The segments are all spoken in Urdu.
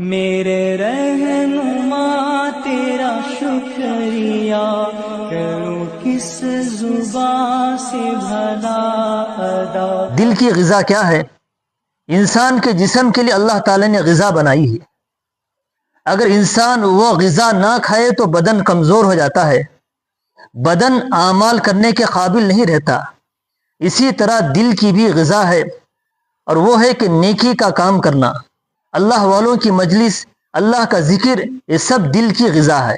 میرے رہنما تیرا شکریہ، کروں کس زبان سے بھلا ادا۔ دل کی غذا کیا ہے؟ انسان کے جسم کے لیے اللہ تعالی نے غذا بنائی ہے۔ اگر انسان وہ غذا نہ کھائے تو بدن کمزور ہو جاتا ہے، بدن اعمال کرنے کے قابل نہیں رہتا۔ اسی طرح دل کی بھی غذا ہے، اور وہ ہے کہ نیکی کا کام کرنا، اللہ والوں کی مجلس، اللہ کا ذکر، یہ سب دل کی غذا ہے۔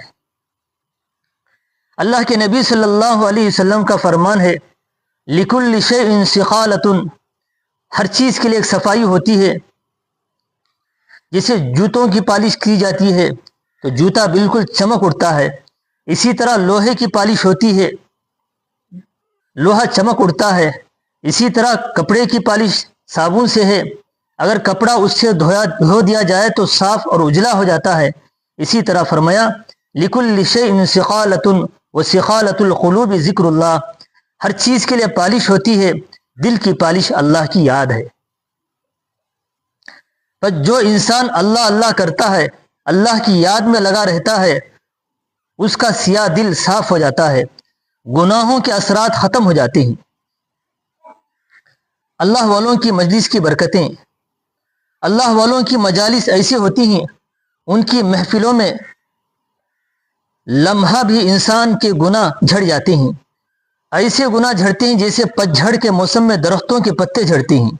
اللہ کے نبی صلی اللہ علیہ وسلم کا فرمان ہے، لِكُلِّ شَيْءٍ سِقَالَةٌ، ہر چیز کے لیے ایک صفائی ہوتی ہے۔ جیسے جوتوں کی پالش کی جاتی ہے تو جوتا بالکل چمک اٹھتا ہے، اسی طرح لوہے کی پالش ہوتی ہے، لوہا چمک اٹھتا ہے۔ اسی طرح کپڑے کی پالش صابن سے ہے، اگر کپڑا اس سے دھو دیا جائے تو صاف اور اجلا ہو جاتا ہے۔ اسی طرح فرمایا، لِكُلِّ شَيْءٍ سِقَالَةٌ وَسِقَالَةُ الْقُلُوبِ ذِكْرُ اللَّهِ، ہر چیز کے لیے پالش ہوتی ہے، دل کی پالش اللہ کی یاد ہے۔ پر جو انسان اللہ اللہ کرتا ہے، اللہ کی یاد میں لگا رہتا ہے، اس کا سیاہ دل صاف ہو جاتا ہے، گناہوں کے اثرات ختم ہو جاتے ہیں۔ اللہ والوں کی مجلس کی برکتیں، اللہ والوں کی مجالس ایسی ہوتی ہیں، ان کی محفلوں میں لمحہ بھی انسان کے گناہ جھڑ جاتے ہیں، ایسے گناہ جھڑتے ہیں جیسے پتجھڑ کے موسم میں درختوں کے پتے جھڑتے ہیں۔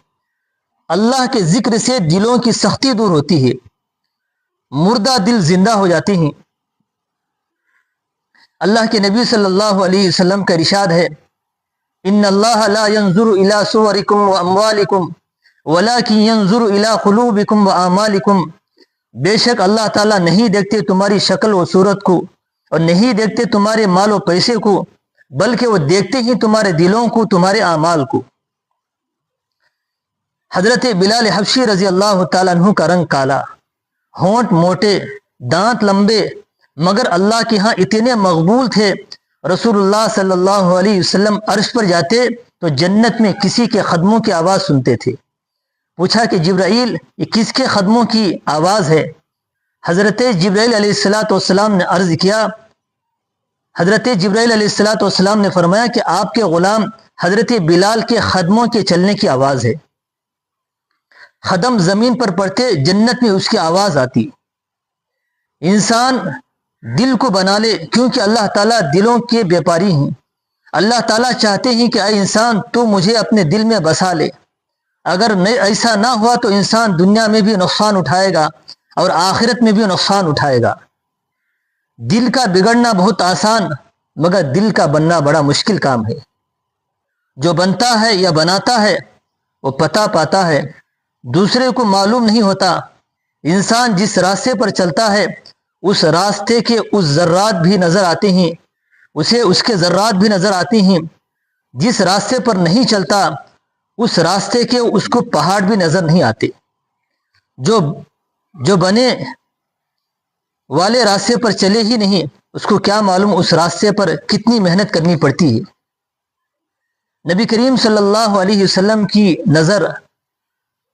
اللہ کے ذکر سے دلوں کی سختی دور ہوتی ہے، مردہ دل زندہ ہو جاتے ہیں۔ اللہ کے نبی صلی اللہ علیہ وسلم کا ارشاد ہے، ان اللہ لا ينظر الى صورکم واموالکم ولکن ينظر الى قلوبکم واعمالکم، بے شک اللہ تعالیٰ نہیں دیکھتے تمہاری شکل و صورت کو، اور نہیں دیکھتے تمہارے مال و پیسے کو، بلکہ وہ دیکھتے ہی تمہارے دلوں کو، تمہارے اعمال کو۔ حضرت بلال حبشی رضی اللہ تعالیٰ عنہ کا رنگ کالا، ہونٹ موٹے، دانت لمبے، مگر اللہ کے ہاں اتنے مقبول تھے، رسول اللہ صلی اللہ علیہ وسلم عرش پر جاتے تو جنت میں کسی کے قدموں کی آواز سنتے تھے۔ پوچھا کہ جبرائیل، یہ کس کے قدموں کی آواز ہے؟ حضرت جبرائیل علیہ السلام نے عرض کیا، حضرت جبرائیل علیہ السلام نے فرمایا کہ آپ کے غلام حضرت بلال کے قدموں کے چلنے کی آواز ہے، قدم زمین پر پڑتے جنت میں اس کی آواز آتی۔ انسان دل کو بنا لے، کیونکہ اللہ تعالیٰ دلوں کے بیپاری ہیں۔ اللہ تعالیٰ چاہتے ہیں کہ اے انسان تو مجھے اپنے دل میں بسا لے، اگر ایسا نہ ہوا تو انسان دنیا میں بھی نقصان اٹھائے گا اور آخرت میں بھی نقصان اٹھائے گا۔ دل کا بگڑنا بہت آسان، مگر دل کا بننا بڑا مشکل کام ہے۔ جو بنتا ہے یا بناتا ہے وہ پتہ پاتا ہے، دوسرے کو معلوم نہیں ہوتا۔ انسان جس راستے پر چلتا ہے اس راستے کے اس ذرات بھی نظر آتے ہیں، اسے اس کے ذرات بھی نظر آتے ہیں۔ جس راستے پر نہیں چلتا اس راستے کے اس کو پہاڑ بھی نظر نہیں آتے۔ جو بنے والے راستے پر چلے ہی نہیں، اس کو کیا معلوم اس راستے پر کتنی محنت کرنی پڑتی ہے۔ نبی کریم صلی اللہ علیہ وسلم کی نظر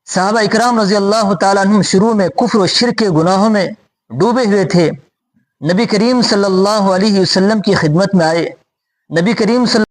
صحابہ اکرام رضی اللہ تعالیٰ عنہم شروع میں کفر و شرک کے گناہوں میں ڈوبے ہوئے تھے، نبی کریم صلی اللہ علیہ وسلم کی خدمت میں آئے۔ نبی کریم صلی